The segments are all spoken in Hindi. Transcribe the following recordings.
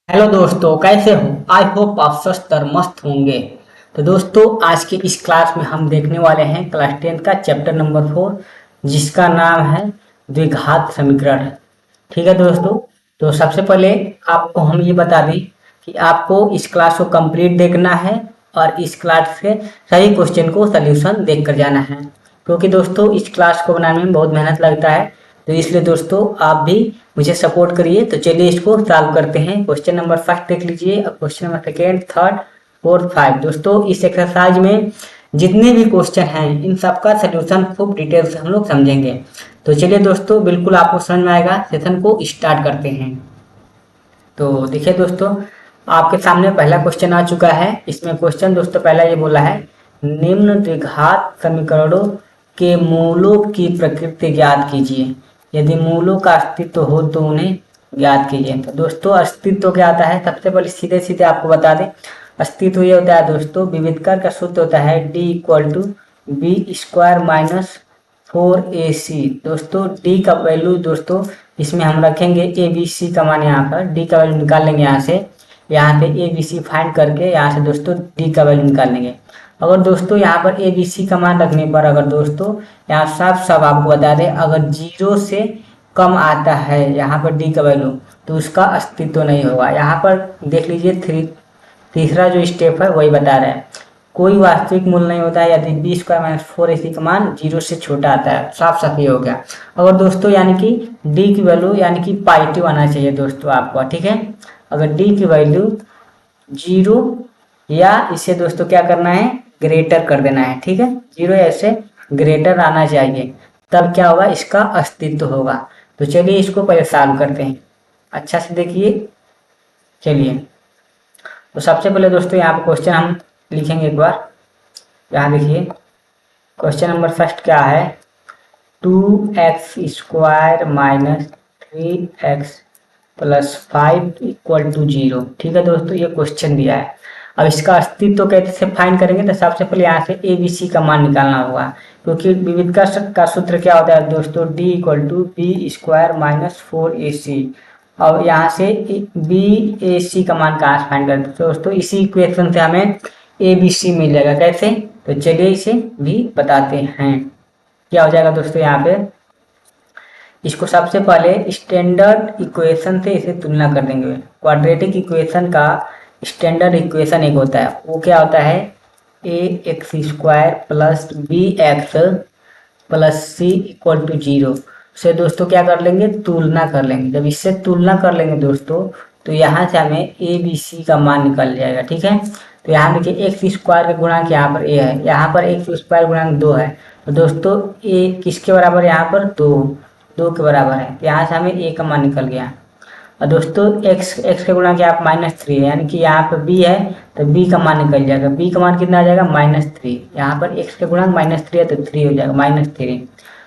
हेलो दोस्तों, कैसे हो? आई होप आप स्वस्थ और मस्त होंगे। तो दोस्तों, आज के इस क्लास में हम देखने वाले हैं क्लास 10 का चैप्टर नंबर 4, जिसका नाम है द्विघात समीकरण। ठीक है दोस्तों, तो सबसे पहले आपको हम ये बता दें कि आपको इस क्लास को कंप्लीट देखना है और इस क्लास से सही क्वेश्चन को सल्यूशन देख कर जाना है, क्योंकि दोस्तों इस क्लास को बनाने में बहुत मेहनत लगता है। तो इसलिए दोस्तों आप भी मुझे सपोर्ट करिए। तो चलिए इसको सॉल्व करते हैं। क्वेश्चन नंबर फर्स्ट देख लीजिए और question number second, third, fourth, five. दोस्तों इस एक्सरसाइज में जितने भी क्वेश्चन हैं इन सबका सोल्यूशन खूब डिटेल से हम लोग समझेंगे। तो चलिए दोस्तों, बिल्कुल आपको समझ में आएगा। सेशन को स्टार्ट करते हैं। तो देखिए दोस्तों, आपके सामने पहला क्वेश्चन आ चुका है। इसमें क्वेश्चन दोस्तों पहला ये बोला है, निम्न द्विघात समीकरणों के मूलों की प्रकृति ज्ञात कीजिए। यदि मूलों का अस्तित्व हो तो उन्हें ज्ञात कीजिए। तो दोस्तों अस्तित्व क्या होता है, सबसे पहले सीधे सीधे आपको बता दें। अस्तित्व ये होता है दोस्तों, विविधकर का सूत्र होता है D equal to B square minus 4ac। दोस्तों डी का वैल्यू दोस्तों इसमें हम रखेंगे ए बी सी का मान, यहाँ पर डी का वैल्यू निकाल लेंगे। यहाँ पे ए बी सी फाइंड करके यहाँ से दोस्तों डी का वैल्यू निकाल लेंगे। अगर दोस्तों यहाँ पर ए बी सी का मान रखने पर अगर दोस्तों यहाँ साफ साफ आपको बता दें, अगर 0 से कम आता है यहाँ पर डी का वैल्यू तो उसका अस्तित्व नहीं होगा। यहाँ पर देख लीजिए, तीसरा जो स्टेप है वही बता रहा है, कोई वास्तविक मूल्य नहीं होता है यदि बी स्क्वायर माइनस 4ac का मान 0 से छोटा आता है। साफ साफ ये हो गया। अगर दोस्तों यानी कि डी की वैल्यू यानी कि पॉजिटिव आना चाहिए दोस्तों आपको, ठीक है। अगर डी की वैल्यू 0 या इसे दोस्तों क्या करना है, ग्रेटर कर देना है, ठीक है। 0 या इससे ग्रेटर आना चाहिए, तब क्या होगा, इसका अस्तित्व होगा। तो चलिए इसको पहले सॉल्व करते हैं। अच्छा से देखिए। चलिए तो सबसे पहले दोस्तों यहाँ पे क्वेश्चन हम लिखेंगे एक बार। यहाँ देखिए क्वेश्चन नंबर फर्स्ट क्या है, 2x square minus 3x plus 5 equal to 0। ठीक है दोस्तों, ये क्वेश्चन दिया है। अब इसका अस्तित्व कैसे फाइंड करेंगे, तो सबसे पहले यहाँ से ए बी सी का मान निकालना होगा, क्योंकि विविधता का सूत्र क्या होता है दोस्तों, D equal to B square minus 4ac। और यहाँ से बी ए सी का मान कहाँ से फाइंड करते हैं दोस्तों, इसी इक्वेशन से हमें ए बी सी मिल जाएगा। कैसे, तो चलिए इसे भी बताते हैं। क्या हो जाएगा दोस्तों, यहाँ पे इसको सबसे पहले स्टैंडर्ड इक्वेशन से इसे तुलना कर देंगे। क्वाड्रेटिक इक्वेशन का स्टैंडर्ड इक्वेशन एक होता है, वो क्या होता है, A X square plus B X plus C equal to 0 से दोस्तों क्या कर लेंगे, तुलना कर लेंगे। जब इससे तुलना कर लेंगे दोस्तों तो यहाँ से हमें ए बी सी का मान निकल जाएगा, ठीक है। तो यहाँ देखिए एक्स स्क्वायर का गुणांक यहाँ पर ए है, यहाँ पर एक्स स्क्वायर गुणांक 2 है। तो दोस्तों ए किसके बराबर है, यहाँ पर 2 के बराबर है। तो यहाँ से हमें ए का मान निकल गया। और दोस्तों एक्स का गुणांक यहाँ पर -3 है, यानी कि यहाँ पर बी है तो बी का मान निकल जाएगा। बी का मान कितना आ जाएगा, -3। यहाँ पर एक्स का गुणांक -3 है तो 3 हो जाएगा, -3।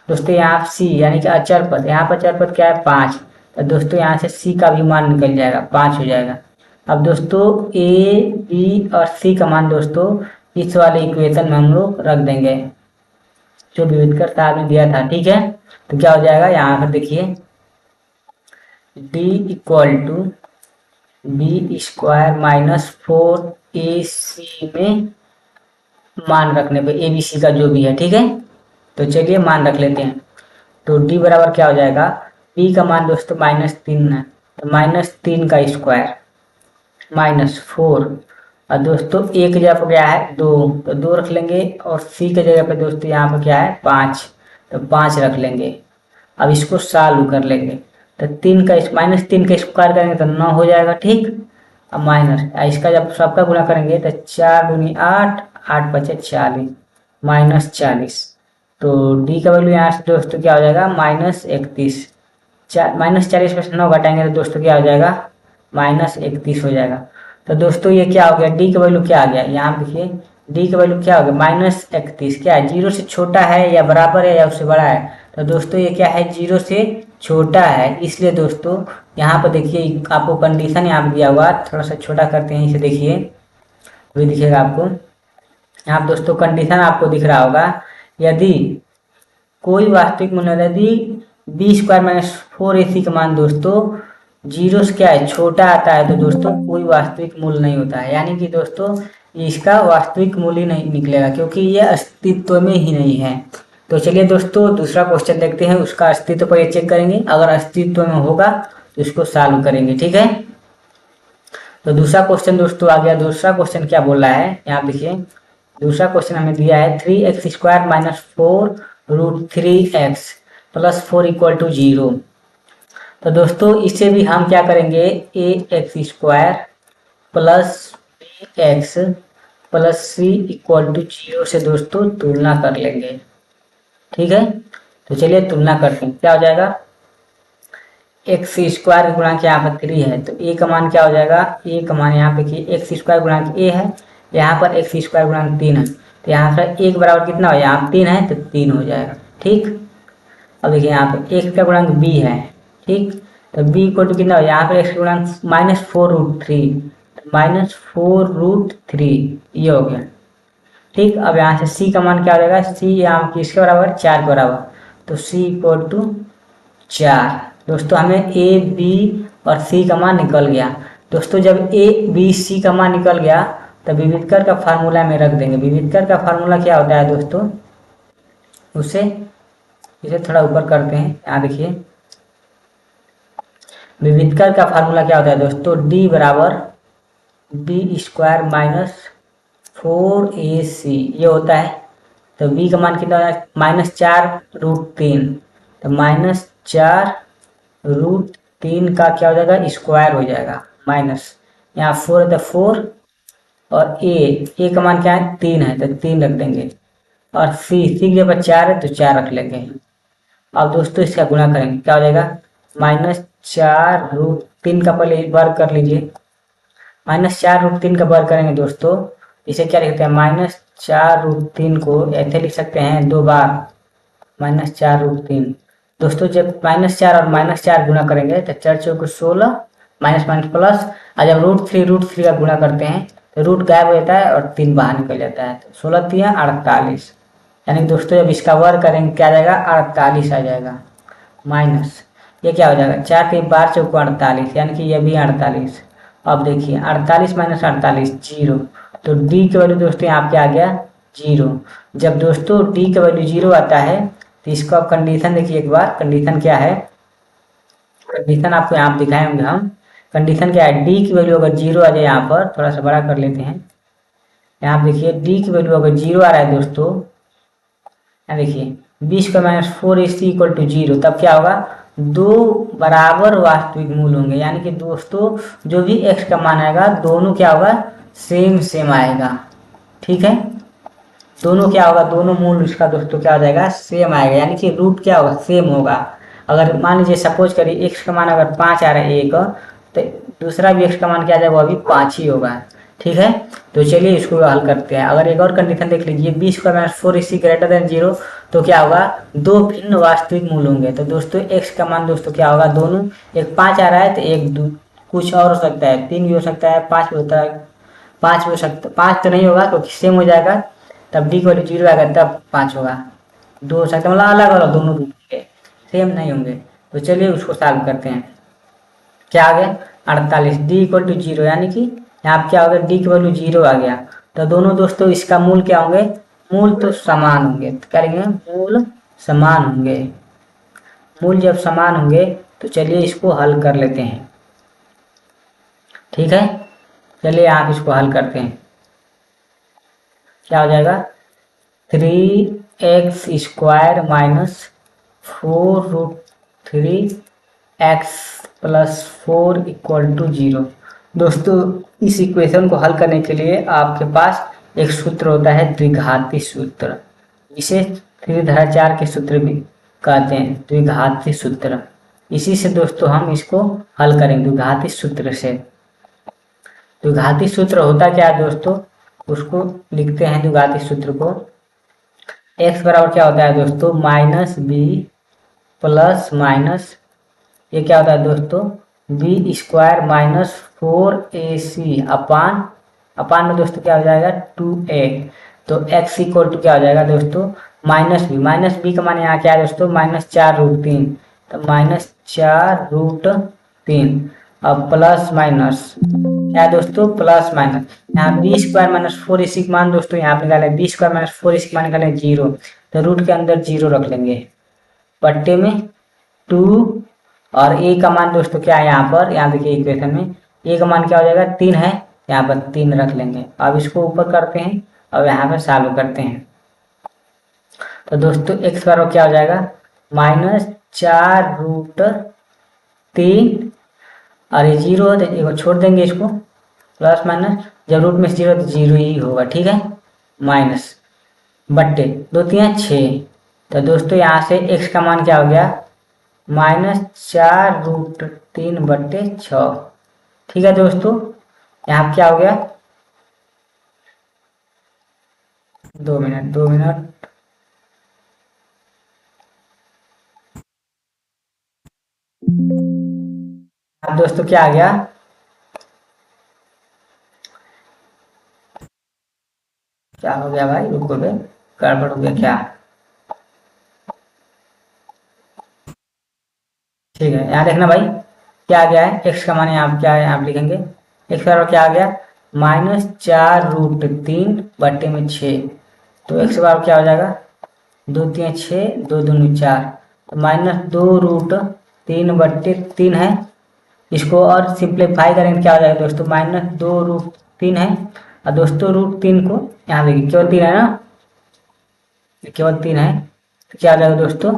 दोस्तों यहाँ सी यानी कि अचर पद, यहाँ पर अचर पद क्या है, 5। तो दोस्तों यहाँ से सी का भी मान निकल जाएगा, 5 हो जाएगा। अब दोस्तों ए बी और सी का मान दोस्तों इस वाले इक्वेशन में हम लोग रख देंगे जो विविधकर साहब ने दिया था, ठीक है। तो क्या हो जाएगा, यहाँ पर देखिए D equal to B square minus 4ac में मान रखने पे ए बी सी का जो भी है, ठीक है। तो चलिए मान रख लेते हैं। तो डी बराबर क्या हो जाएगा, बी का मान दोस्तों -3 है, तो -3 का स्क्वायर -4। और दोस्तों ए की जगह पर क्या है 2, तो 2 रख लेंगे। और सी की जगह पे दोस्तों यहाँ पर क्या है 5, तो 5 रख लेंगे। अब इसको सॉल्व कर लेंगे। तो -3 का स्क्वायर करेंगे तो 9 हो जाएगा, ठीक। अब माइनस इसका जब सबका गुणा करेंगे तो 4 दूनी 8, 8 बचे 40, -40। तो डी का वैल्यू यहाँ से दोस्तों क्या हो जाएगा, -31। -40 में से 9 घटाएंगे तो दोस्तों क्या हो जाएगा, -31 हो जाएगा। तो दोस्तों ये क्या हो गया, डी का वैल्यू क्या आ गया, यहाँ देखिए डी का वैल्यू क्या हो गया, -31। क्या है, 0 से छोटा है या बराबर है या उससे बड़ा है। तो दोस्तों ये क्या है, 0 से छोटा है। इसलिए दोस्तों यहाँ पर देखिए आपको कंडीशन यहाँ पर दिया हुआ, थोड़ा सा छोटा करते हैं इसे, देखिए वही दिखेगा आपको। यहाँ पर दोस्तों कंडीशन आपको दिख रहा होगा, यदि कोई वास्तविक मूल्य, यदि बी स्क्वायर माइनस 4ac का मान दोस्तों जीरो से क्या है, छोटा आता है, तो दोस्तों कोई वास्तविक मूल्य नहीं होता है। यानी कि दोस्तों इसका वास्तविक मूल्य नहीं निकलेगा क्योंकि ये अस्तित्व में ही नहीं है। तो चलिए दोस्तों दूसरा क्वेश्चन देखते हैं, उसका अस्तित्व पर ये चेक करेंगे, अगर अस्तित्व में होगा तो इसको सॉल्व करेंगे, ठीक है। तो दूसरा क्वेश्चन दोस्तों आ गया। दूसरा क्वेश्चन क्या बोल रहा है, यहाँ देखिए दूसरा क्वेश्चन हमें दिया है 3x² minus 4√3x plus 4 equal to 0। तो दोस्तों इसे भी हम क्या करेंगे, ax² plus bx plus c equal to 0 से दोस्तों तुलना कर लेंगे, ठीक है। तो चलिए तुलना करते हैं, क्या हो जाएगा, x² गुणांक यहाँ पर 3 है, तो a का मान क्या हो जाएगा, a का मान यहाँ पे कि x² गुणांक a है, यहाँ पर x² गुणांक 3 है, तो यहाँ पर एक बराबर कितना हो, यहाँ 3 है तो 3 हो जाएगा, ठीक। अब देखिए यहाँ पे x का गुणांक b है, ठीक, तो b इक्वल टू कितना हो, यहाँ पे x का गुणांक -4√3, -4√3 ये हो गया, ठीक। अब यहाँ से c का मान क्या हो जाएगा, c यहाँ किसके बराबर, 4 के बराबर, तो c इक्वल टू 4। दोस्तों हमें a b और c का मान निकल गया। दोस्तों जब a b c का मान निकल गया तो विविधकर का फार्मूला में रख देंगे। विविधकर का फार्मूला क्या होता है दोस्तों, उसे इसे थोड़ा ऊपर करते हैं, यहाँ देखिए विविधकर का फार्मूला क्या होता है दोस्तों, d बराबर b² माइनस 4ac ये होता है। तो b का मान कितना है, -4√3, तो -4√3 का क्या हो जाएगा, स्क्वायर हो जाएगा, माइनस यहाँ 4 है तो 4 और a का मान क्या है, 3 है तो 3 रख देंगे, और c की जगह 4 है तो 4 रख लेंगे। अब दोस्तों इसका गुणा करेंगे, क्या हो जाएगा, -4√3 का पहले वर्ग कर लीजिए, -4√3 का वर्ग करेंगे दोस्तों, इसे क्या लिखते हैं, -4√3 को ऐसे लिख सकते हैं 2 बार -4√3। दोस्तों जब -4 और -4 गुणा करेंगे तो 4 चौक 16 माइनस माइनस प्लस, और जब √3 का गुणा करते हैं तो रूट गायब हो जाता है और 3 बाहर निकल जाता है, तो 16 3 48। यानी दोस्तों जब इसका वर्ग करेंगे क्या आ जाएगा, 48 आ जाएगा, माइनस ये क्या हो जाएगा, 4 3 12 चौक 48, यानी कि ये भी 48। अब देखिए 48 माइनस 48 0, तो d की वैल्यू दोस्तों यहाँ पे आ गया 0। जब दोस्तों d की वैल्यू 0 आता है तो इसको आप कंडीशन देखिए एक बार, कंडीशन क्या है, कंडीशन आपको यहाँ पे दिखाए होंगे हम। कंडीशन क्या है, d की वैल्यू अगर 0 आ जाए, यहाँ पर थोड़ा सा बड़ा कर लेते हैं, यहाँ पे देखिए d की वैल्यू अगर 0 आ रहा है दोस्तों, यहाँ देखिए 20 - 4ac इक्वल टू 0, तब क्या होगा, दो बराबर वास्तविक मूल होंगे। यानी कि दोस्तों जो भी x का मान आएगा दोनों क्या होगा, सेम सेम आएगा, ठीक है। दोनों क्या होगा, दोनों मूल इसका दोस्तों क्या हो जाएगा, सेम आएगा, यानी कि रूट क्या होगा, सेम होगा। अगर मान लीजिए सपोज करिए x का मान अगर 5 आ रहा है एक, तो दूसरा भी x का मान क्या आ जाएगा, वो अभी 5 ही होगा, ठीक है। तो चलिए इसको हल करते हैं। अगर एक और कंडीशन देख लीजिए, 20 - 4ac ग्रेटर देन 0, तो क्या होगा, दो भिन्न वास्तविक मूल होंगे। तो दोस्तों x का मान दोस्तों क्या होगा, दोनों एक 5 आ रहा है तो एक कुछ और हो सकता है, 3 भी हो सकता है, 5 भी होता है, 5 भी हो सकता है, 5 तो नहीं होगा क्योंकि सेम हो जाएगा, तब d की वैल्यू 0 आएगा तब 5 होगा। 2 हो सकता है, मतलब अलग अलग दोनों रूप के सेम नहीं होंगे। तो चलिए उसको सॉल्व करते हैं। क्या आ गया, 48, d इक्वल टू 0, यानी कि यहाँ पे क्या होगा, d की वैल्यू 0 आ गया। तो दोनों दोस्तों इसका मूल क्या होंगे, मूल तो समान होंगे, तो करेंगे मूल समान होंगे। मूल जब समान होंगे तो चलिए इसको हल कर लेते हैं, ठीक है। चलिए आप इसको हल करते हैं, क्या हो जाएगा, 3x² minus 4√3x plus 4 equal to 0। दोस्तों इस इक्वेशन को हल करने के लिए आपके पास एक सूत्र होता है, द्विघाती सूत्र, इसे 3 के सूत्र भी कहते हैं, द्विघाती सूत्र। इसी से दोस्तों हम इसको हल करेंगे, द्विघाती सूत्र से। द्विघाती सूत्र होता क्या है दोस्तों, उसको लिखते हैं द्विघाती सूत्र को। x बराबर क्या होता है दोस्तों, -b प्लस माइनस ये क्या होता है दोस्तों, b² माइनस 4ac अपान में दोस्तों क्या हो जाएगा, 2a। तो x इक्वल टू क्या हो जाएगा दोस्तों, -b का मान यहाँ क्या है दोस्तों, -4√3, तो -4√3 3। अब प्लस माइनस क्या है दोस्तों, प्लस माइनस, यहाँ बी स्क्वायर माइनस 4 इसी का मान दोस्तों यहाँ पे निकाले, बी स्क्वायर माइनस 4 इसी का मान निकाले 0, तो रूट के अंदर 0 रख लेंगे, पट्टे में 2, और ए का मान दोस्तों क्या है यहाँ पर, यहाँ देखिए इक्वेशन में ए का मान क्या हो जाएगा, 3 है, यहाँ पर 3 रख लेंगे। अब इसको ऊपर करते हैं और यहाँ पर सॉल्व करते हैं। तो दोस्तों एक्स बराबर क्या हो जाएगा, -4√3, और ये 0 है तो छोड़ देंगे इसको, प्लस माइनस, जब रूट में 0 तो 0 ही होगा, ठीक है, माइनस बट्टे 2 3 6। तो दोस्तों यहाँ से x का मान क्या हो गया, -4√3/6। ठीक है दोस्तों, यहाँ क्या हो गया, 2 मिनट 2 मिनट, अब दोस्तों क्या आ गया, क्या हो गया भाई, रुको बे, गड़बड़ हो गया क्या, ठीक है, यहाँ देखना भाई क्या आ गया है, x का मान यहाँ क्या है, आप लिखेंगे x बराबर क्या आ गया, -4√3/6। तो x बराबर क्या हो जाएगा, 2 3 6, 2 दूनी 4, तो -2√3/3 है। इसको और सिंप्लीफाई करेंगे क्या हो जाएगा दोस्तों, -2√3 है, और दोस्तों √3 को यहाँ देखिए केवल 3 है ना, केवल 3 है, तो क्या हो जाएगा दोस्तों,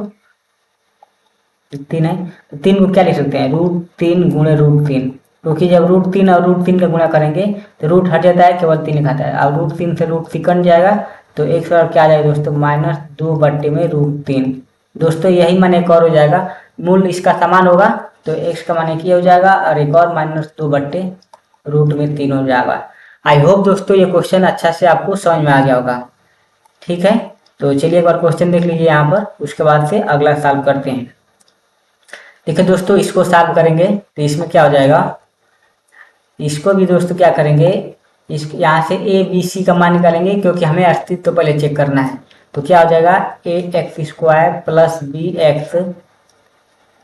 3 है, तो 3 को क्या लिख सकते हैं, √3 गुणे √3, क्योंकि जब √3 और √3 का गुणा करेंगे तो रूट हट जाता है, केवल 3 लिखाता है, अब √3 से √3 कट जाएगा, तो एक और क्या आ जाएगा दोस्तों, -2/√3। दोस्तों यही मान एक और हो जाएगा, मूल इसका समान होगा तो x का मान एक ही हो जाएगा, और एक और -2/√3 हो जाएगा। आई होप दोस्तों ये क्वेश्चन अच्छा से आपको समझ में आ गया होगा, ठीक है। तो चलिए एक बार क्वेश्चन देख लीजिए यहाँ पर, उसके बाद से अगला सॉल्व करते हैं। देखिए दोस्तों इसको सॉल्व करेंगे तो इसमें क्या हो जाएगा, इसको भी दोस्तों क्या करेंगे, इस यहाँ से a b c का मान निकालेंगे, क्योंकि हमें अस्तित्व तो पहले चेक करना है। तो क्या हो जाएगा, ax² + bx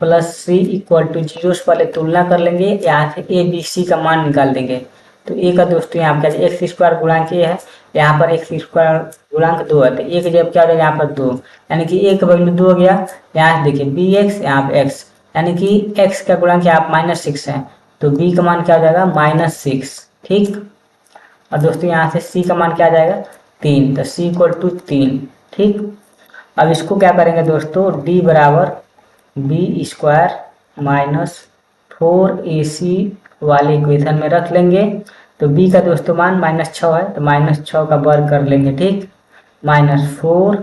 + c = 0 से पहले तुलना कर लेंगे, यहाँ से a b c का मान निकाल देंगे। तो a का दोस्तों यहाँ पर x² गुणांक a है, यहाँ पर x² गुणांक 2 है, तो a की जगह क्या हो जाएगा यहाँ पर 2, यानी कि a का वैल्यू 2 हो गया। यहाँ से देखिए bx, यहाँ पे x, यानी कि x का गुणांक यहाँ पर -6 है, तो b का मान क्या हो जाएगा, -6, ठीक। और दोस्तों यहाँ से c का मान क्या आ जाएगा, 3, तो c = 3, ठीक। अब इसको क्या करेंगे दोस्तों, d बराबर b² - 4ac वाले इक्वेशन में रख लेंगे। तो b का दोस्तों मान -6 है, तो -6 का वर्ग कर लेंगे, ठीक, -4,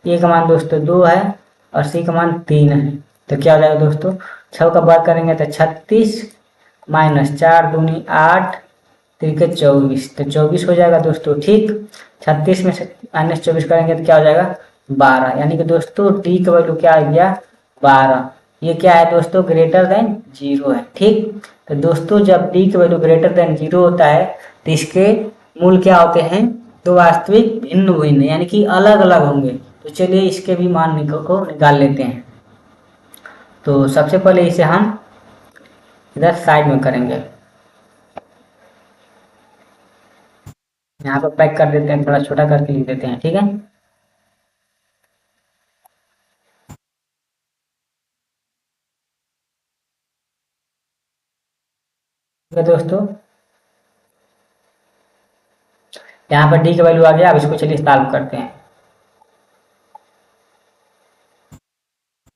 a का मान दोस्तों 2 है, और c का मान 3 है, तो क्या हो जाएगा दोस्तों, 6 का वर्ग करेंगे तो 36, -4 दूनी 8, 3 के 24, तो 24 हो जाएगा दोस्तों, ठीक। 36 में से -24 करेंगे तो क्या हो जाएगा, 12, यानी कि दोस्तों डी का वैल्यू क्या आ गया, 12। ये क्या है दोस्तों, >0 है, ठीक। तो दोस्तों जब डी का वैल्यू >0 होता है तो इसके मूल क्या होते हैं, दो वास्तविक भिन्न भिन्न, यानी कि अलग अलग होंगे। तो चलिए इसके भी मान को निकाल लेते हैं। तो सबसे पहले इसे हम इधर साइड में करेंगे, यहाँ पर पैक कर देते हैं, थोड़ा छोटा करके लिख देते हैं, ठीक है। दोस्तों यहाँ पर डी का वैल्यू आ गया, अब इसको चलिए सॉल्व करते हैं,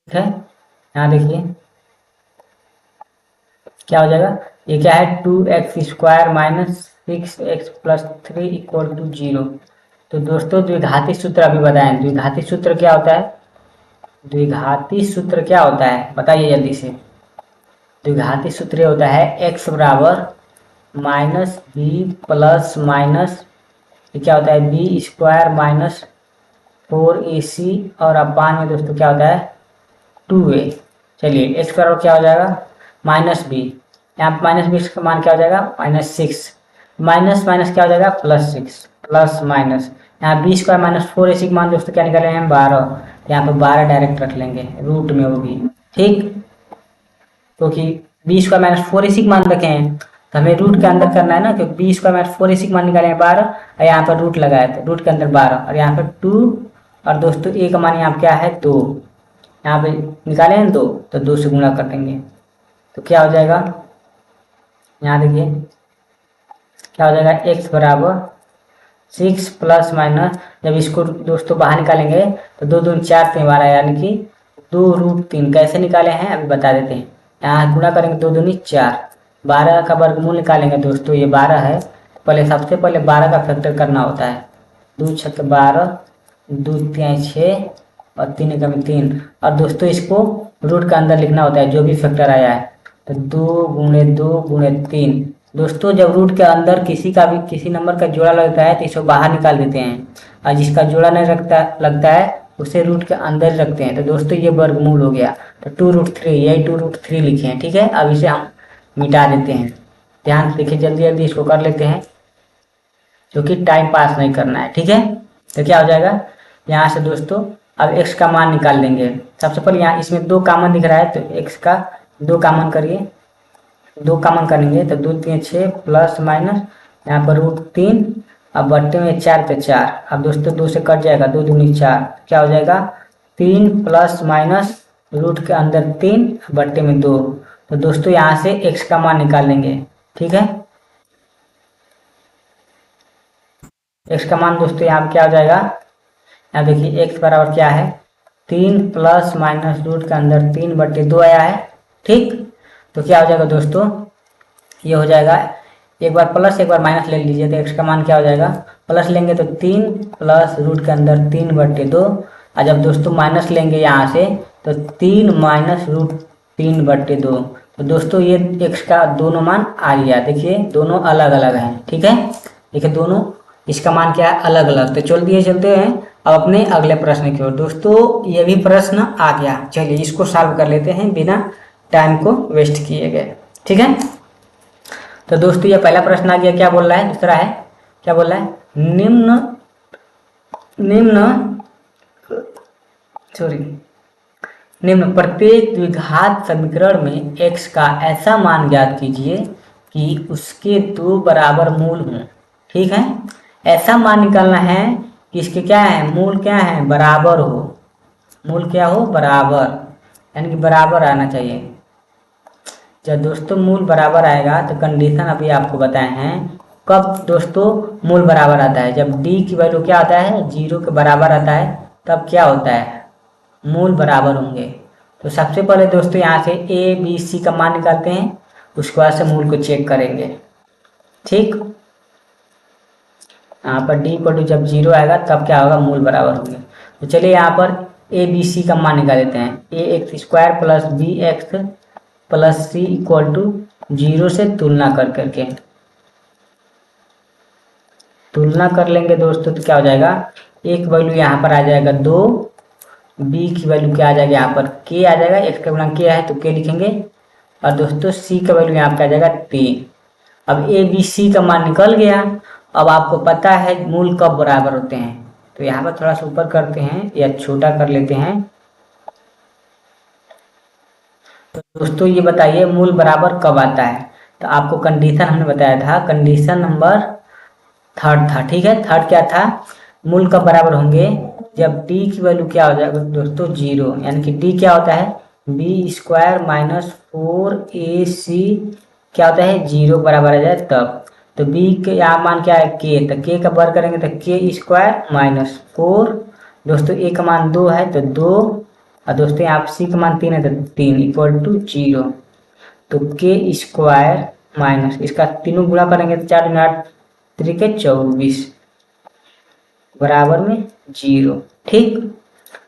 ठीक है। यहाँ देखिए क्या हो जाएगा, ये क्या है, 2x² - 6x + 3 = 0। तो दोस्तों द्विघाती सूत्र अभी बताएं, द्विघाती सूत्र क्या होता है, द्विघाती सूत्र क्या होता है बताइए जल्दी से। द्विघाती सूत्र होता है x बराबर -b प्लस माइनस, ये क्या होता है, b² - 4ac, और अपान में दोस्तों क्या होता है, 2a। चलिए x बराबर क्या हो जाएगा, -b, यहाँ -b का मान क्या हो जाएगा, -6, माइनस माइनस क्या हो जाएगा, +6, प्लस माइनस, यहाँ b² - 4ac का मान दोस्तों क्या निकाले हैं, 12, यहाँ पर 12 डायरेक्ट रख लेंगे, रूट में होगी, ठीक, क्योंकि बी स्क्वायर माइनस 4ac मान रखे हैं, तो हमें रूट के अंदर करना है ना, क्योंकि बी स्क्वायर माइनस 4ac मान निकाले हैं 12, और यहाँ पर रूट लगाया था, रूट के अंदर 12 और यहाँ पर 2, और दोस्तों ए का मान यहाँ क्या है 2, यहाँ पे निकाले हैं 2, तो 2 से गुणा कर देंगे, तो क्या हो जाएगा, यहाँ देखिए क्या हो जाएगा, x बराबर 6 प्लस माइनस, जब इसको दोस्तों बाहर निकालेंगे तो 2 दूनी 4 3 12, यानी कि 2√3 कैसे निकाले हैं अभी बता देते हैं। यहाँ गुणा करेंगे 2 दूनी 4, 12 का वर्गमूल निकालेंगे दोस्तों, ये 12 है, पहले सबसे पहले 12 का फैक्टर करना होता है, 2 छक 12, 2 3 6 और 3 एकम 3, और दोस्तों इसको रूट का अंदर लिखना होता है जो भी फैक्टर आया है, तो 2 गुणे 2 गुणे 3। दोस्तों जब रूट के अंदर किसी नंबर का जोड़ा लगता है तो इसको बाहर निकाल देते हैं, और जिसका जोड़ा नहीं लगता है उसे रूट के अंदर रखते हैं। तो दोस्तों ये वर्गमूल हो गया, तो 2√3, यही 2√3 लिखे हैं, ठीक है। अब इसे हम मिटा देते हैं, ध्यान से देखिए, जल्दी जल्दी इसको कर लेते हैं क्योंकि टाइम पास नहीं करना है, ठीक है। तो क्या हो जाएगा यहाँ से दोस्तों, अब x का मान निकाल लेंगे। सबसे पहले यहाँ इसमें 2 कॉमन दिख रहा है, तो x का 2 कॉमन करिए, 2 कॉमन करेंगे तो 2 3 6 प्लस माइनस यहाँ पर √3, अब बट्टे में 4 पे 4, अब दोस्तों 2 से कट जाएगा, 2 दूनी 4, क्या हो जाएगा 3 प्लस माइनस रूट के अंदर 3 बट्टे में 2। तो दोस्तों यहाँ से x का मान निकाल लेंगे, ठीक है। x का मान दोस्तों यहाँ क्या हो जाएगा, यहाँ देखिए x बराबर क्या है, 3 प्लस माइनस रूट के अंदर 3 बट्टे 2 आया है, ठीक। तो क्या हो जाएगा दोस्तों, ये हो जाएगा, एक बार प्लस एक बार माइनस ले लीजिए, तो x का मान क्या हो जाएगा, प्लस लेंगे तो 3 प्लस रूट के अंदर 3 बट्टे 2, और जब दोस्तों माइनस लेंगे यहाँ से तो 3 माइनस √3 बट्टे 2। तो दोस्तों ये x का दोनों मान आ गया, देखिए दोनों अलग अलग हैं, ठीक है। देखिए दोनों इसका मान क्या है, अलग अलग। तो चलते हैं अब अपने अगले प्रश्न की ओर। दोस्तों ये भी प्रश्न आ गया, चलिए इसको सॉल्व कर लेते हैं बिना टाइम को वेस्ट किए गए, ठीक है। तो दोस्तों ये पहला प्रश्न आ गया, क्या बोल रहा है, दूसरा है क्या बोल रहा है, निम्न प्रत्येक द्विघात समीकरण में x का ऐसा मान ज्ञात कीजिए कि उसके 2 बराबर मूल हों, ठीक है। ऐसा मान निकालना है कि इसके क्या है, मूल क्या है, बराबर हो, मूल क्या हो, बराबर, यानी कि बराबर आना चाहिए। जब दोस्तों मूल बराबर आएगा तो कंडीशन अभी आपको बताए हैं, कब दोस्तों मूल बराबर आता है, जब d की वैल्यू क्या आता है, 0 के बराबर आता है, तब क्या होता है, मूल बराबर होंगे। तो सबसे पहले दोस्तों यहाँ से a b c का मान निकालते हैं, उसके बाद से मूल को चेक करेंगे, ठीक। यहाँ पर d को जब 0 आएगा तब क्या होगा, मूल बराबर होंगे। तो चलिए यहाँ पर a b c का मान निकाल देते हैं, ax² plus bx plus c equal to 0 से तुलना करके तुलना कर लेंगे दोस्तों, तो क्या हो जाएगा, एक वैल्यू यहाँ पर आ जाएगा 2, b की वैल्यू क्या आ जाएगा, यहाँ पर k आ जाएगा, x का गुणा k है तो k लिखेंगे, और दोस्तों c का वैल्यू यहाँ पे आ जाएगा 3। अब a b c का मान निकल गया। अब आपको पता है मूल कब बराबर होते हैं, तो यहाँ पर थोड़ा सा ऊपर करते हैं या छोटा कर लेते हैं। तो दोस्तों ये बताइए मूल बराबर कब आता है, तो आपको कंडीशन हमने बताया था, कंडीशन नंबर 3 था, ठीक है। 3 क्या था, मूल कब बराबर होंगे, जब d की वैल्यू क्या हो जाएगा दोस्तों 0, यानी कि d क्या होता है, b² माइनस 4ac क्या होता है, 0 के बराबर आ जाए तब। तो b के यहाँ मान क्या है, k, तो k का वर्ग करेंगे तो k² माइनस 4, दोस्तों a का मान 2 है तो 2, और दोस्तों यहाँ c का मान 3 है तो 3 इक्वल टू 0। तो k² माइनस इसका तीनों गुणा करेंगे तो 4 8 3 24 बराबर में 0, ठीक।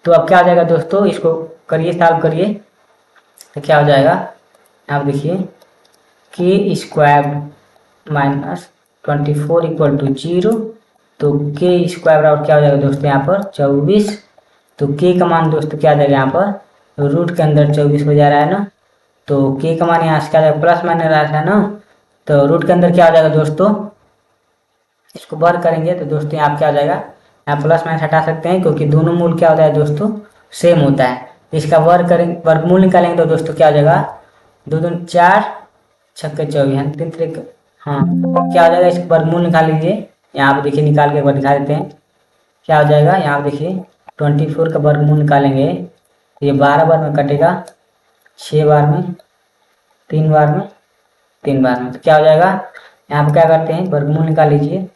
तो अब क्या हो जाएगा दोस्तों, इसको करिए, सॉल्व करिए, तो क्या हो जाएगा, आप देखिए k² माइनस 24 इक्वल टू 0, तो k² बराबर क्या हो जाएगा दोस्तों यहाँ पर 24। तो k का मान दोस्तों क्या आ जाएगा, यहाँ पर रूट के अंदर 24 हो जा रहा है ना, तो k का मान यहाँ से क्या आ जाएगा, प्लस माइनस रहा है ना, तो रूट के अंदर क्या हो जाएगा दोस्तों, इसको वर्ग करेंगे तो दोस्तों यहाँ क्या हो जाएगा, यहाँ प्लस माइनस हटा सकते हैं क्योंकि दोनों मूल क्या होता है दोस्तों, सेम होता है। इसका वर्ग करेंगे, वर्गमूल निकालेंगे तो दोस्तों क्या हो जाएगा, दो दूनी 4, छक्के 24, 3 3। हाँ, क्या हो जाएगा, इसका वर्गमूल निकाल लीजिए। यहाँ पे देखिए, निकाल के एक बार दिखा देते हैं क्या हो जाएगा। यहाँ पे देखिए 24 का वर्गमूल निकालेंगे, ये 12 बार में कटेगा, 6 बार में, 3 बार में, 3 बार में, तो क्या हो जाएगा। यहाँ पे क्या करते हैं, वर्गमूल निकाल लीजिए,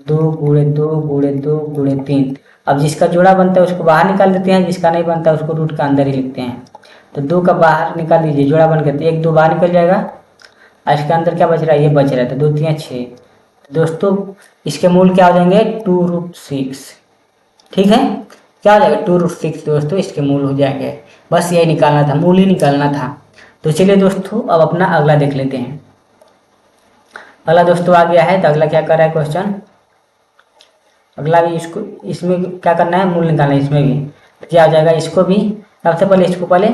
2 गुणे 2 गुणे 2 गुणे 3। अब जिसका जोड़ा बनता है उसको बाहर निकाल देते हैं, जिसका नहीं बनता उसको रूट का अंदर ही लिखते हैं। तो 2 का बाहर निकाल दीजिए, जोड़ा बन के 1 2 बाहर निकल जाएगा, और इसके अंदर क्या बच रहा है, ये बच रहा है, तो 2 3 6। दोस्तों इसके मूल क्या हो जाएंगे, 2√6। ठीक है, क्या हो जाएगा, 2√6 दोस्तों इसके मूल हो जाएंगे। बस यही निकालना था, मूल ही निकालना था। तो चलिए दोस्तों अब अपना अगला देख लेते हैं। अगला दोस्तों आ गया है, तो अगला क्या कर रहा है क्वेश्चन, अगला भी इसको, इसमें क्या करना है, मूल निकालना है इसमें भी। तो क्या हो जाएगा, इसको भी सबसे पहले इसको पहले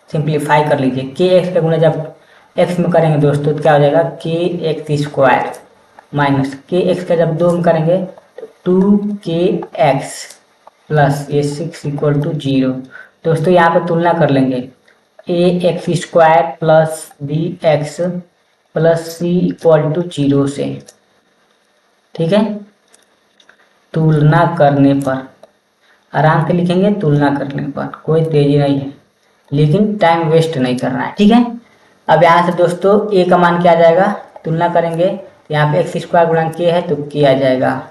सिंप्लीफाई कर लीजिए। के एक्स का गुना जब एक्स में करेंगे दोस्तों तो क्या हो जाएगा, के एक्स स्क्वायर माइनस के एक्स का जब 2 में करेंगे तो 2kx प्लस ये 6 इक्वल टू 0। दोस्तों यहाँ पे तुलना कर लेंगे, A X square plus B X plus C equal to 0 से। ठीक है, तुलना करने पर आराम से लिखेंगे, तुलना करने पर कोई तेजी नहीं है, लेकिन टाइम वेस्ट नहीं करना है। ठीक है, अब यहाँ से दोस्तों ए का मान क्या आ जाएगा, तुलना करेंगे, यहाँ पे एक्स स्क्वायर गुणा के है तो के आ जाएगा।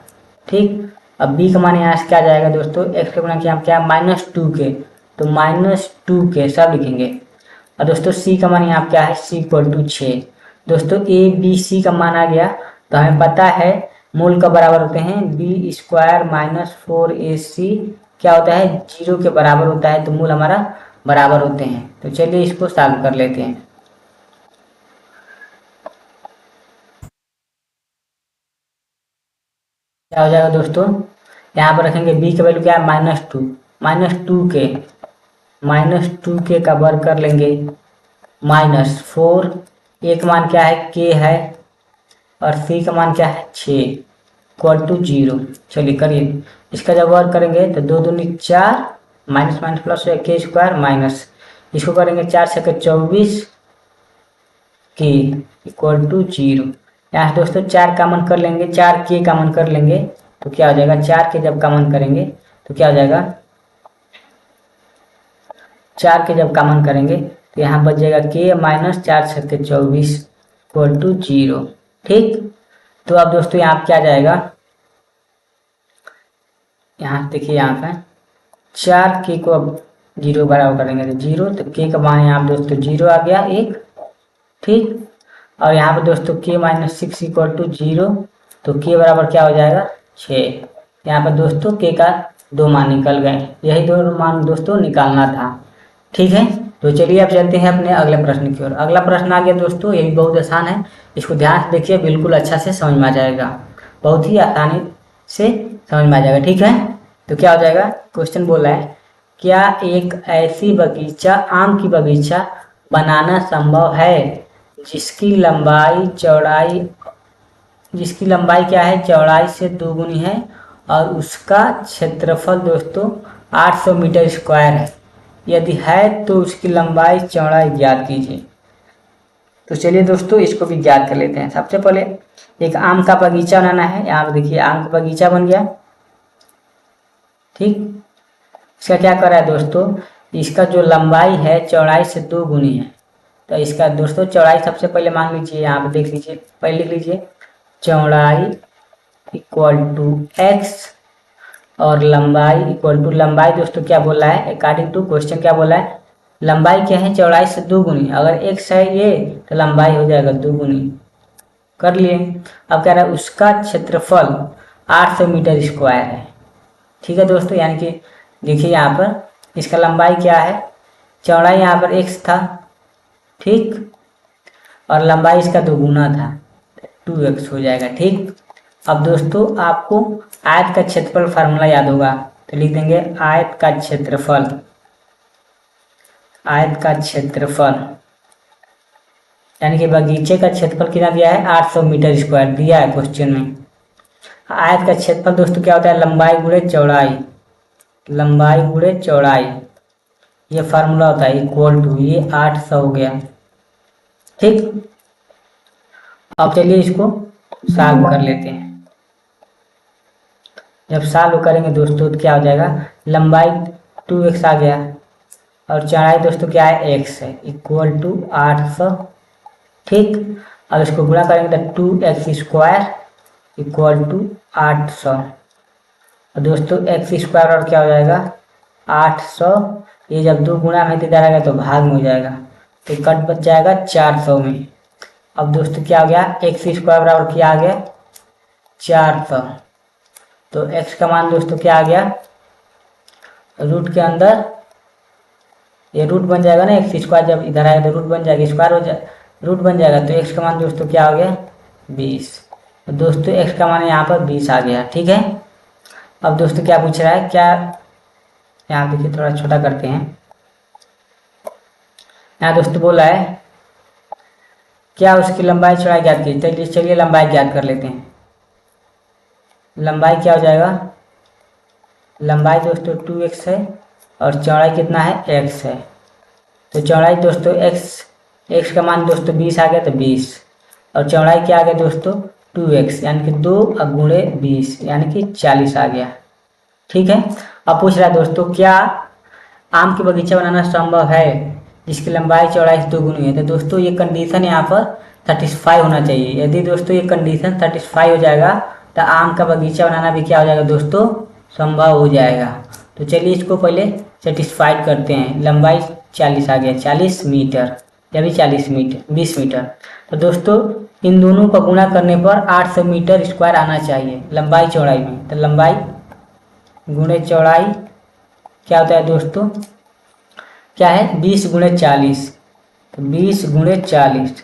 ठीक, अब बी का मान यहाँ से क्या आ जाएगा दोस्तों, एक्स के गुणा के यहाँ क्या -2k, तो -2k सब लिखेंगे। और दोस्तों सी का मान यहाँ क्या है, सी इक्वल टू 6। दोस्तों ए बी सी का मान आ गया, तो हमें पता है मूल का बराबर होते हैं बी स्क्वायर -4ac क्या होता है, 0 के बराबर होता है, तो मूल हमारा बराबर होते हैं। तो चलिए इसको सॉल्व कर लेते हैं। क्या हो जाएगा दोस्तों, यहाँ पर रखेंगे b का वैल्यू क्या है, -2 का वर्ग कर लेंगे, -4, a का मान क्या है, k है, और c का मान क्या है, 6 इक्वल टू 0। चलिए करिए, इसका जब वर्ग करेंगे तो 2 दूनी 4, माइनस माइनस प्लस के स्क्वायर माइनस, इसको करेंगे 4 छक्के 24 के इक्वल टू 0। यहाँ दोस्तों 4 कॉमन कर लेंगे, 4k कॉमन कर लेंगे, तो क्या हो जाएगा, 4 के जब कॉमन करेंगे तो क्या हो जाएगा, 4 के जब कॉमन करेंगे तो यहाँ बच जाएगा k माइनस 4 छक्के 24 इक्वल टू 0। ठीक, तो अब दोस्तों यहाँ क्या जाएगा, यहाँ देखिए, यहाँ पे 4k को अब 0 बराबर करेंगे तो 0, तो k का मान यहाँ दोस्तों 0 आ गया 1। ठीक, और यहाँ पे दोस्तों k माइनस 6 इक्वल टू 0, तो k बराबर क्या हो जाएगा, 6। यहाँ पर दोस्तों k का 2 मान निकल गए, यही 2 मान दोस्तों निकालना था। ठीक है, तो चलिए अब चलते हैं अपने अगले प्रश्न की ओर। अगला प्रश्न आ गया दोस्तों, ये भी बहुत आसान है, इसको ध्यान से देखिए, बिल्कुल अच्छा से समझ में आ जाएगा, बहुत ही आसानी से समझ में आ जाएगा। ठीक है, तो क्या हो जाएगा, क्वेश्चन बोला है, क्या एक ऐसी बगीचा, आम की बगीचा बनाना संभव है जिसकी लंबाई क्या है, चौड़ाई से 2 गुनी है, और उसका क्षेत्रफल दोस्तों 800 मीटर स्क्वायर है। यदि है तो उसकी लंबाई चौड़ाई ज्ञात कीजिए। तो चलिए दोस्तों इसको भी ज्ञात कर लेते हैं। सबसे पहले एक आम का बगीचा बनाना है, यहाँ पे देखिए आम का बगीचा बन गया। ठीक, इसका क्या कर रहा है दोस्तों, इसका जो लंबाई है चौड़ाई से 2 गुनी है, तो इसका दोस्तों चौड़ाई सबसे पहले मान लीजिए, यहाँ पे देख लीजिए, पहले लिख लीजिए चौड़ाई इक्वल टू x और लंबाई इक्वल टू, लंबाई दोस्तों क्या बोला है, अकॉर्डिंग टू क्वेश्चन क्या बोला है, लंबाई क्या है, चौड़ाई से 2 गुनी, अगर x है ये तो लंबाई हो जाएगा 2 गुनी, कर लिए। अब कह रहा है उसका क्षेत्रफल 800 मीटर स्क्वायर है। ठीक है दोस्तों, यानी कि देखिए यहाँ पर इसका लंबाई क्या है, चौड़ाई यहाँ पर x था, ठीक, और लंबाई इसका 2 गुना था, 2x हो जाएगा। ठीक, अब दोस्तों आपको आयत का क्षेत्रफल फार्मूला याद होगा, तो लिख देंगे आयत का क्षेत्रफल, यानी कि बगीचे का क्षेत्रफल कितना दिया है, 800 मीटर स्क्वायर दिया है क्वेश्चन में। आयत का क्षेत्रफल दोस्तों क्या होता है, लंबाई गुणे चौड़ाई, ये फार्मूला होता है, इक्वल टू, ये 800 हो गया, ठीक, अब चलिए इसको सॉल्व कर लेते हैं। जब सॉल्व करेंगे दोस्तों तो क्या हो जाएगा, लंबाई 2x आ गया और चौड़ाई दोस्तों क्या है, x है, इक्वल टू 800। ठीक, अब इसको गुणा करेंगे तो 2x² इक्वल टू 800। और दोस्तों x² और क्या हो जाएगा 800, ये जब दो गुणा में इधर आएगा तो भाग में हो जाएगा, तो कट बच जाएगा 400 में। अब दोस्तों क्या हो गया, x² बराबर क्या आ गया 400। तो x का मान दोस्तों क्या आ गया, रूट के अंदर ये रूट बन जाएगा ना, x², जब इधर आएगा तो रूट बन जाएगा, स्क्वायर हो जाए रूट बन जाएगा, तो x का मान दोस्तों क्या हो गया 20। तो दोस्तों x का मान यहाँ पर 20 आ गया। ठीक है, अब दोस्तों क्या पूछ रहा है, क्या यहाँ देखिए थोड़ा छोटा करते हैं। यहाँ दोस्तों बोला है क्या उसकी लंबाई चौड़ाई ज्ञात की। चलिए लंबाई ज्ञात कर लेते हैं। लंबाई क्या हो जाएगा, लंबाई दोस्तों 2x है और चौड़ाई कितना है x है। तो चौड़ाई दोस्तों x का मान दोस्तों 20 आ गया, तो 20 और चौड़ाई क्या आ गया दोस्तों 2x, यानी कि 2 गुणे 20 यानी कि 40 आ गया। ठीक है, अब पूछ रहा है दोस्तों क्या आम के बगीचा बनाना संभव है जिसकी लंबाई चौड़ाई 2 गुनी है। तो दोस्तों ये कंडीशन यहाँ पर 35 होना चाहिए। यदि दोस्तों ये कंडीशन 35 हो जाएगा तो आम का बगीचा बनाना भी क्या हो जाएगा दोस्तों, संभव हो जाएगा। तो चलिए इसको पहले सेटिस्फाइड करते हैं। लंबाई 40 आ गया, 40 मीटर, या भी 40 मीटर 20 मीटर। तो दोस्तों इन दोनों का गुणा करने पर 800 मीटर स्क्वायर आना चाहिए लंबाई चौड़ाई में। तो लंबाई गुणे चौड़ाई क्या होता है दोस्तों, क्या है 20 गुणे 40, तो 20 गुणे 40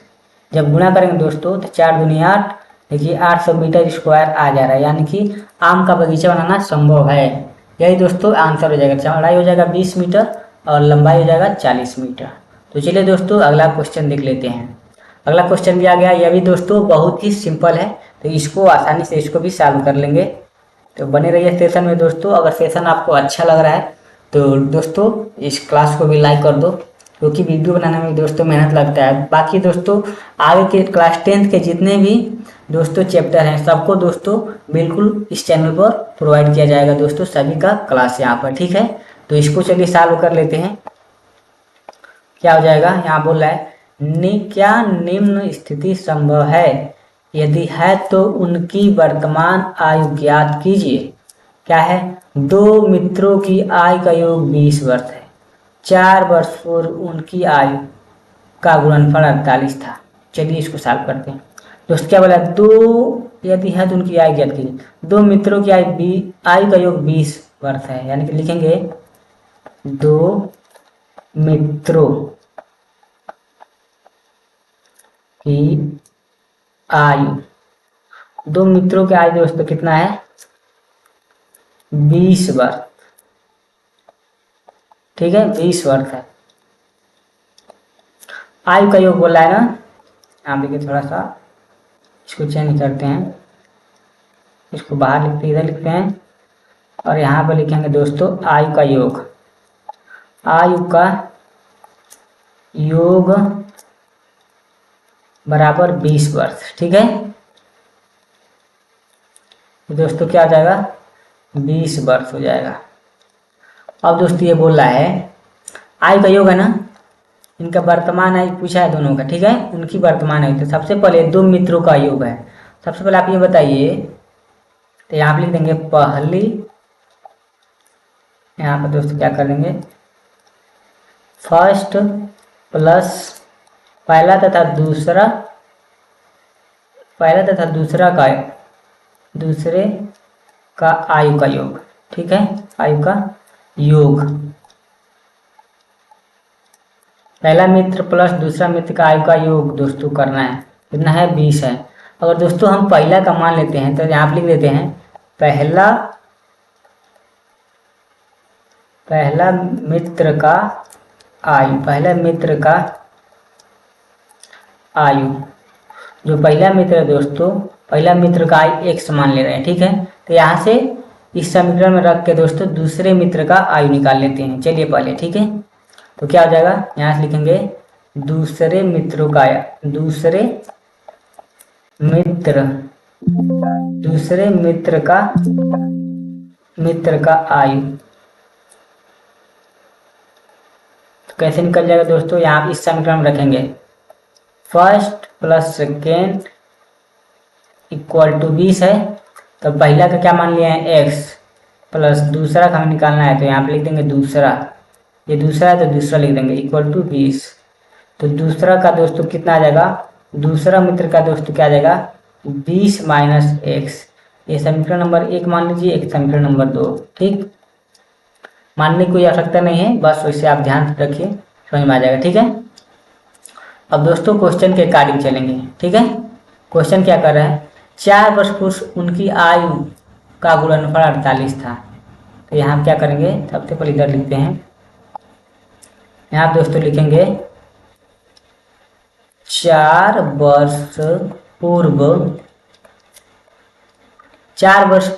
जब गुणा करेंगे दोस्तों तो 4 दूनी 8, देखिए 800 मीटर स्क्वायर आ जा रहा है, यानी कि आम का बगीचा बनाना संभव है। यही दोस्तों आंसर हो जाएगा, चौड़ाई हो जाएगा 20 मीटर और लंबाई हो जाएगा 40 मीटर। तो चलिए दोस्तों अगला क्वेश्चन देख लेते हैं। अगला क्वेश्चन भी आ गया, यह भी दोस्तों बहुत ही सिंपल है, तो इसको आसानी से इसको भी सॉल्व कर लेंगे। तो बने रहिए सेशन में दोस्तों। अगर सेशन आपको अच्छा लग रहा है तो दोस्तों इस क्लास को भी लाइक कर दो, क्योंकि वीडियो बनाने में दोस्तों मेहनत लगता है। बाकी दोस्तों आगे के क्लास 10th के जितने भी दोस्तों चैप्टर हैं सबको दोस्तों बिल्कुल इस चैनल पर प्रोवाइड किया जाएगा दोस्तों, सभी का क्लास यहाँ पर। ठीक है, तो इसको चलिए सॉल्व कर लेते हैं। क्या हो जाएगा, यहाँ बोल रहा है क्या निम्न स्थिति संभव है, यदि है तो उनकी वर्तमान आयु ज्ञात कीजिए। क्या है, 2 मित्रों की आयु का योग 20 वर्ष है, 4 वर्ष पूर्व उनकी आयु का गुणनफल 48 था। चलिए इसको सॉल्व करते हैं। दोस्त क्या बोला, 2 यदि है तो उनकी आयु ज्ञात कीजिए। 2 मित्रों की आयु का योग 20 वर्ष है, यानी कि लिखेंगे 2 मित्रों की आयु, 2 मित्रों की आयु दोस्तों कितना है 20 वर्ष। ठीक है, 20 वर्ष है। आयु का योग बोला है ना, आप देखिए थोड़ा सा इसको चेंज करते हैं, इसको बाहर लिखते इधर लिखते हैं और यहाँ पर लिखेंगे दोस्तों आयु का योग। आयु का योग बराबर 20 वर्ष। ठीक है, दोस्तों क्या हो जाएगा 20 वर्ष हो जाएगा। अब दोस्तों ये बोल रहा है आयु का योग है ना, इनका वर्तमान आयु पूछा है दोनों का। ठीक है, उनकी वर्तमान आयु। तो सबसे पहले 2 मित्रों का योग है। सबसे पहले आप ये बताइए, तो यहाँ पर लिख देंगे पहली, यहाँ पर दोस्तों क्या कर देंगे फर्स्ट प्लस पहला तथा दूसरा, पहला तथा दूसरे का आयु का योग। ठीक है, आयु का योग, पहला मित्र प्लस दूसरा मित्र का आयु का योग दोस्तों करना है, कितना है 20 है। अगर दोस्तों हम पहला का मान लेते हैं तो यहाँ पर लिख देते हैं पहला मित्र का आयु, पहला मित्र का आयु, जो पहला मित्र है दोस्तों, पहला मित्र का आयु x मान ले रहे हैं। ठीक है, तो यहाँ से इस समीकरण में रख के दोस्तों दूसरे मित्र का आयु निकाल लेते हैं। चलिए पहले, ठीक है, तो क्या हो जाएगा, यहाँ से लिखेंगे दूसरे मित्रों का दूसरे मित्र का आयु। तो कैसे निकल जाएगा दोस्तों, यहाँ इस समीकरण में रखेंगे first plus second equal to 20 है। तो पहला का क्या मान लिया है x, प्लस दूसरा का हमें निकालना है, तो यहाँ पे लिख देंगे दूसरा, ये दूसरा है तो दूसरा लिख देंगे इक्वल टू 20। तो दूसरा का दोस्तों कितना आ जाएगा, दूसरा मित्र का दोस्तों क्या आ जाएगा 20 माइनस एक्स। ये समीकरण नंबर 1 मान लीजिए, एक समीकरण नंबर 2। ठीक, मानने की कोई आवश्यकता नहीं है, बस वैसे आप ध्यान रखिए, समझ में आ जाएगा। ठीक है, अब दोस्तों क्वेश्चन के अकॉर्डिंग चलेंगे। ठीक है, क्वेश्चन क्या कर रहा है, 4 वर्ष पूर्व उनकी आयु का गुणनफल 48 था। तो यहाँ क्या करेंगे, सबसे पहले इधर लिखते हैं, यहाँ दोस्तों लिखेंगे 4 वर्ष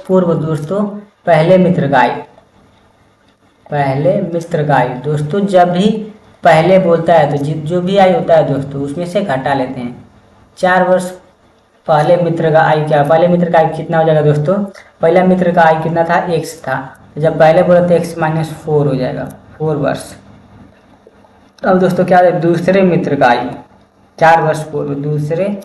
पूर्व दोस्तों पहले मित्र का आयु दोस्तों, जब भी पहले बोलता है तो जो भी आयु होता है दोस्तों उसमें से घटा लेते हैं। 4 वर्ष पहले मित्र का आयु क्या, पहले मित्र का आयु कितना हो जाएगा दोस्तों, पहला मित्र का आयु कितना था x था, जब पहले बोला तो x माइनस 4 हो जाएगा, 4 वर्ष। अब दोस्तों क्या है, दूसरे मित्र का आयु 4 वर्ष पूर्व दूसरे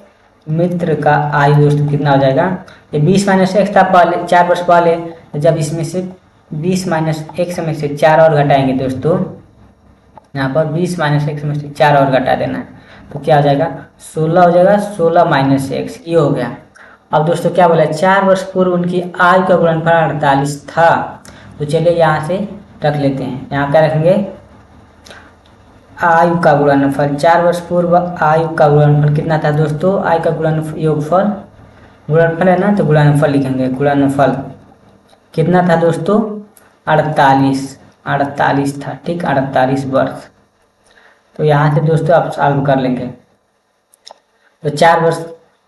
मित्र का आयु दोस्तों कितना हो जाएगा, ये 20 माइनस एक्स था पहले 4 वर्ष पहले, जब इसमें से 20 माइनस एक्स में से 4 और घटाएंगे दोस्तों, यहाँ पर 20 माइनस एक्स में से 4 और घटा देना है, तो क्या हो जाएगा 16 हो जाएगा, 16 माइनस एक्स, ये हो गया। अब दोस्तों क्या बोला, 4 वर्ष पूर्व उनकी आयु का गुणनफल 48 था। तो चलिए यहाँ से रख लेते हैं, यहाँ क्या रखेंगे, आयु का गुणनफल, 4 वर्ष पूर्व आयु का गुणनफल कितना था दोस्तों, आयु का गुणनफल है ना, तो गुणनफल लिखेंगे, गुणनफल कितना था दोस्तों 48 था। ठीक, 48 वर्ष। तो यहाँ से दोस्तों आप सॉल्व कर लेंगे। तो 4 वर्ष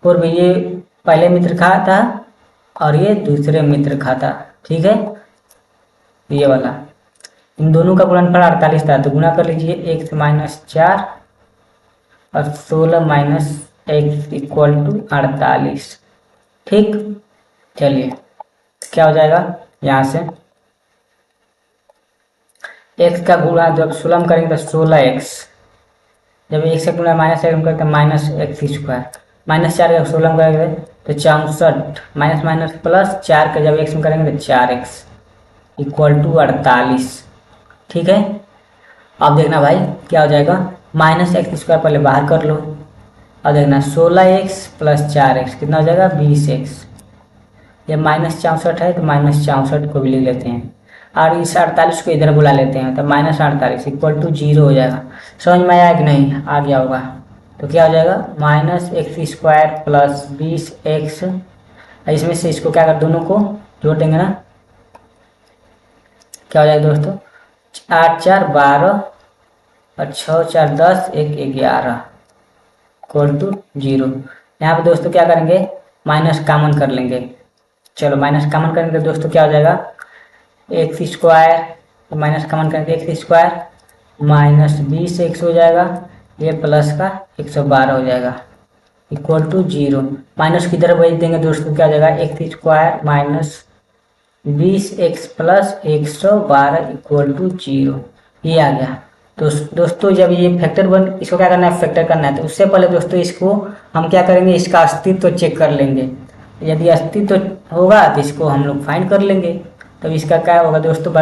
पूर्व ये पहले मित्र का था और ये दूसरे मित्र का था। ठीक है, ये वाला, इन दोनों का गुणनफल 48 था, तो गुणा कर लीजिए, x माइनस 4 और 16 माइनस एक्स इक्वल टू 48। ठीक, चलिए क्या हो जाएगा, यहाँ से x का गुणा जब 16 करेंगे तो 16x, जब एक से गुणा माइनस एक करते हैं माइनस एक्स स्क्वायर, माइनस 4 का 16 करेंगे तो 64, माइनस माइनस प्लस 4 का जब एक्स में करेंगे तो 4x इक्वल टू 48। ठीक है, अब देखना भाई क्या हो जाएगा, माइनस एक्स स्क्वायर पहले बाहर कर लो, अब देखना 16x प्लस 4x कितना हो जाएगा 20x, ये माइनस 64 है तो माइनस 64 को भी ले लेते हैं, और इस 48 को इधर बुला लेते हैं, तो माइनस 48 इक्वल टू 0 हो जाएगा। समझ में आया कि नहीं, आ गया होगा। तो क्या हो जाएगा, minus x square plus 20x, इसमें से इसको क्या कर, दोनों को जोड़ देंगे ना, क्या हो जाएगा दोस्तों, 8 4 12 और 6 4 10 1 11 इक्वल टू 0। यहाँ पे दोस्तों क्या करेंगे, माइनस कॉमन कर लेंगे। चलो माइनस कॉमन करेंगे तो दोस्तों क्या हो जाएगा, एक्स स्क्वायर माइनस कॉमन करेंगे, एक्स स्क्वायर माइनस 20x हो जाएगा, ये प्लस का 112 हो जाएगा इक्वल टू 0। माइनस की तरफ भेज देंगे दोस्तों, क्या हो जाएगा, X square minus 20x plus 112 equal to 0, ये आ गया। तो दोस्तों जब ये फैक्टर बन, इसको क्या करना है, फैक्टर करना है, तो उससे पहले दोस्तों इसको हम क्या करेंगे, इसका अस्तित्व चेक कर लेंगे। यदि अस्तित्व होगा तो इसको हम लोग फाइंड कर लेंगे, तो इसका क्या होगा दोस्तों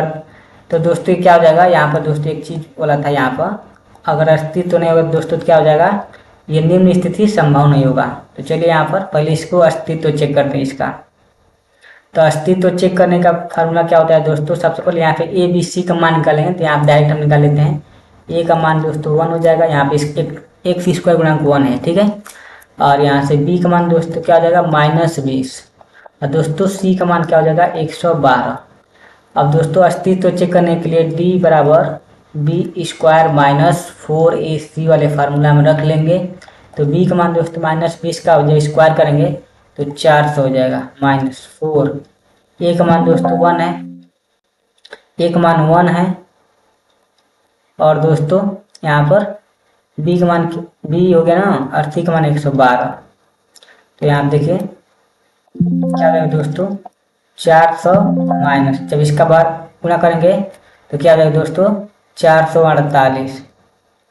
तो दोस्तों क्या हो जाएगा, यहाँ पर दोस्तों एक चीज़ बोला था, यहाँ पर अगर अस्तित्व नहीं होगा दोस्तों तो क्या हो जाएगा, ये निम्न स्थिति संभव नहीं होगा। तो चलिए यहाँ पर पहले इसको अस्तित्व चेक करते हैं इसका। तो अस्तित्व चेक करने का फार्मूला क्या होता है दोस्तों, सबसे पहले यहाँ पे ए बी सी का मान निकालेंगे, तो यहाँ डायरेक्ट हम निकाल लेते हैं। ए का मान दोस्तों 1 हो जाएगा, यहाँ पे एक्स स्क्वायर गुणांक 1 है। ठीक है, और यहाँ से बी का मान दोस्तों क्या हो जाएगा -20, और दोस्तों सी का मान क्या हो जाएगा 112। अब दोस्तों अस्तित्व चेक करने के लिए d बराबर बी स्क्वायर माइनस 4ac वाले फार्मूला में रख लेंगे। तो b का मान दोस्तों -20 का जब स्क्वायर करेंगे तो 400 हो जाएगा -4। a का मान दोस्तों 1 है, a का मान 1 है, और दोस्तों यहाँ पर बी का मान बी हो गया ना, और सी का मान 112। तो यहाँ आप देखिए क्या हो दोस्तों, 400 माइनस, जब इसका बार गुणा करेंगे तो क्या हो जाएगा दोस्तों, 448।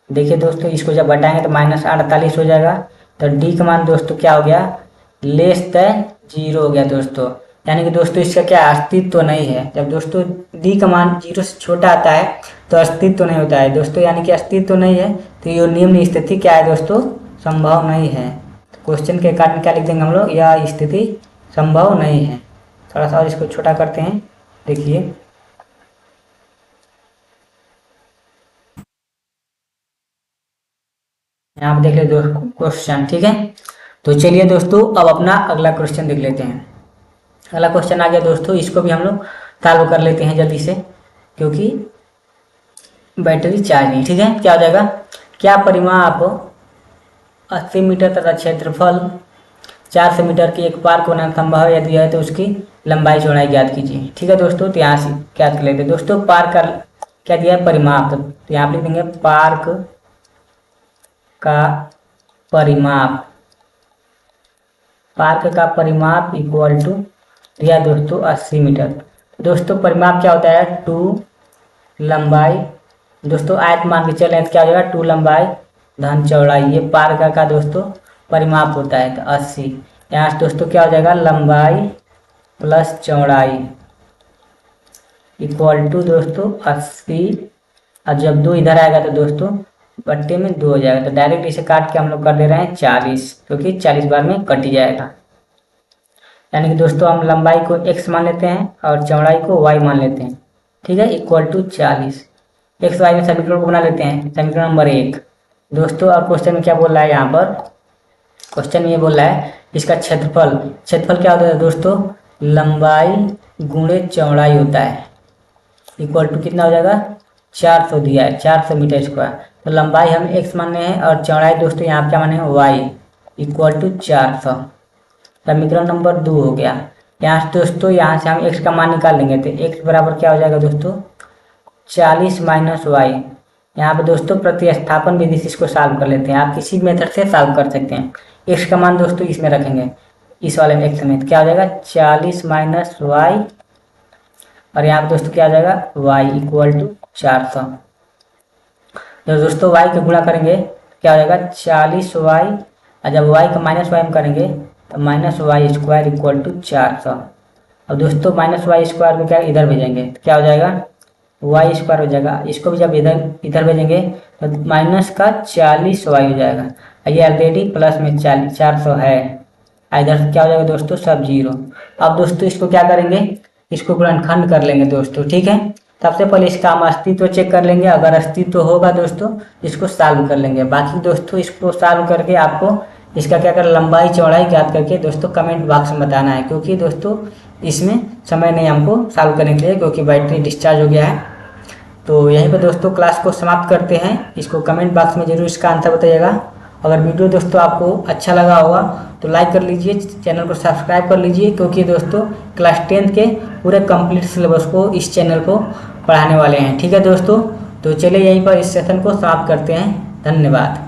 देखिए दोस्तों, इसको जब घटाएंगे तो -48 हो जाएगा। तो डी का मान दोस्तों क्या हो गया, लेस देन 0 हो गया दोस्तों। यानी कि दोस्तों इसका क्या अस्तित्व तो नहीं है। जब दोस्तों डी का मान 0 से छोटा आता है तो अस्तित्व तो नहीं होता है दोस्तों, यानी कि अस्तित्व तो नहीं है। तो ये निम्न स्थिति क्या है दोस्तों, संभव नहीं है। तो क्वेश्चन के कारण क्या लिख देंगे हम लोग, यह स्थिति संभव नहीं है। थोड़ा सा और इसको छोटा करते हैं, देखिए यहाँ पे देख ले दोस्तों क्वेश्चन, ठीक है। तो चलिए दोस्तों अब अपना अगला क्वेश्चन देख लेते हैं। अगला क्वेश्चन आ गया दोस्तों, इसको भी हम लोग सॉल्व कर लेते हैं जल्दी से, क्योंकि बैटरी चार्ज नहीं, ठीक है। क्या हो जाएगा, क्या परिमाप 80 मीटर तथा क्षेत्रफल 400 मीटर की एक पार्क होना संभव है, यदि है तो उसकी लंबाई चौड़ाई ज्ञात कीजिए। ठीक है दोस्तों, तो यहाँ से क्या कर लेते हैं दोस्तों, पार्क का क्या दिया है, परिमाप। तो यहाँ पे लिख देंगे पार्क का परिमाप, पार्क का परिमाप इक्वल टू दिया दोस्तों 80 मीटर। दोस्तों परिमाप क्या होता है, 2 लंबाई, दोस्तों आयत मान के चले तो क्या हो जाएगा, 2 लंबाई धन चौड़ाई, ये पार्क का दोस्तों परिमाप होता है। तो 80, यहाँ से दोस्तों क्या हो जाएगा, लंबाई प्लस चौड़ाई इक्वल टू दोस्तों 80। और जब 2 इधर आएगा तो दोस्तों बट्टे में 2 हो जाएगा। तो डायरेक्ट इसे काट के हम लोग कर दे रहे हैं 40, क्योंकि 40 बार में कट ही जाएगा। यानी कि दोस्तों हम लंबाई को x मान लेते हैं और चौड़ाई को y मान लेते हैं, ठीक है, इक्वल टू 40। x y में समीकरण को बना लेते हैं, समीकरण नंबर 1 दोस्तों। और क्वेश्चन में क्या बोल रहा है, यहाँ पर क्वेश्चन में ये बोल रहा है इसका क्षेत्रफल, क्षेत्रफल क्या होता है दोस्तों, लंबाई गुणे चौड़ाई होता है, इक्वल टू कितना हो जाएगा, 400 दिया है, 400 मीटर स्क्वायर। तो लंबाई हम x माने हैं और चौड़ाई दोस्तों यहाँ क्या माने हैं, y इक्वल टू 400। समीकरण नंबर 2 हो गया। यहाँ से दोस्तों यहाँ से हम x का मान निकाल लेंगे, तो x बराबर क्या हो जाएगा दोस्तों, 40 माइनस y। यहाँ पे दोस्तों प्रतिस्थापन विधि से इसको सॉल्व कर लेते हैं, आप किसी मेथड से सॉल्व कर सकते हैं। x का मान दोस्तों इसमें रखेंगे, इस वाले में x में, तो क्या हो जाएगा 40 माइनस y, और यहाँ पे दोस्तों क्या आ जाएगा y इक्वल टू 400। तो दोस्तों y के गुणा करेंगे क्या हो जाएगा 40y, और जब y का माइनस y में करेंगे तो minus Y square equal to 400। अब दोस्तों माइनस वाई स्क्वायर को क्या इधर भेजेंगे तो क्या हो जाएगा, वाई स्क्वायर हो जाएगा। इसको भी जब इधर भेजेंगे तो माइनस का 40 वाई हो जाएगा। ये ऑलरेडी प्लस में 400 है, इधर से क्या हो जाएगा दोस्तों, सब 0। अब दोस्तों इसको क्या करेंगे, इसको गुणनखंड कर लेंगे दोस्तों, ठीक है। सबसे पहले इसका हम अस्तित्व चेक कर लेंगे, अगर अस्तित्व होगा दोस्तों इसको सॉल्व कर लेंगे। बाकी दोस्तों इसको सॉल्व करके आपको इसका क्या कर लंबाई चौड़ाई ज्ञात करके दोस्तों कमेंट बॉक्स में बताना है, क्योंकि दोस्तों इसमें समय नहीं हमको सॉल्व करने के लिए, क्योंकि बैटरी डिस्चार्ज हो गया है। तो यहीं पर दोस्तों क्लास को समाप्त करते हैं। इसको कमेंट बॉक्स में जरूर इसका आंसर बताइएगा। अगर वीडियो दोस्तों आपको अच्छा लगा होगा तो लाइक कर लीजिए, चैनल को सब्सक्राइब कर लीजिए, क्योंकि दोस्तों क्लास 10 के पूरे कंप्लीट सिलेबस को इस चैनल को पढ़ाने वाले हैं, ठीक है दोस्तों। तो चलिए यहीं पर इस सेशन को समाप्त करते हैं, धन्यवाद।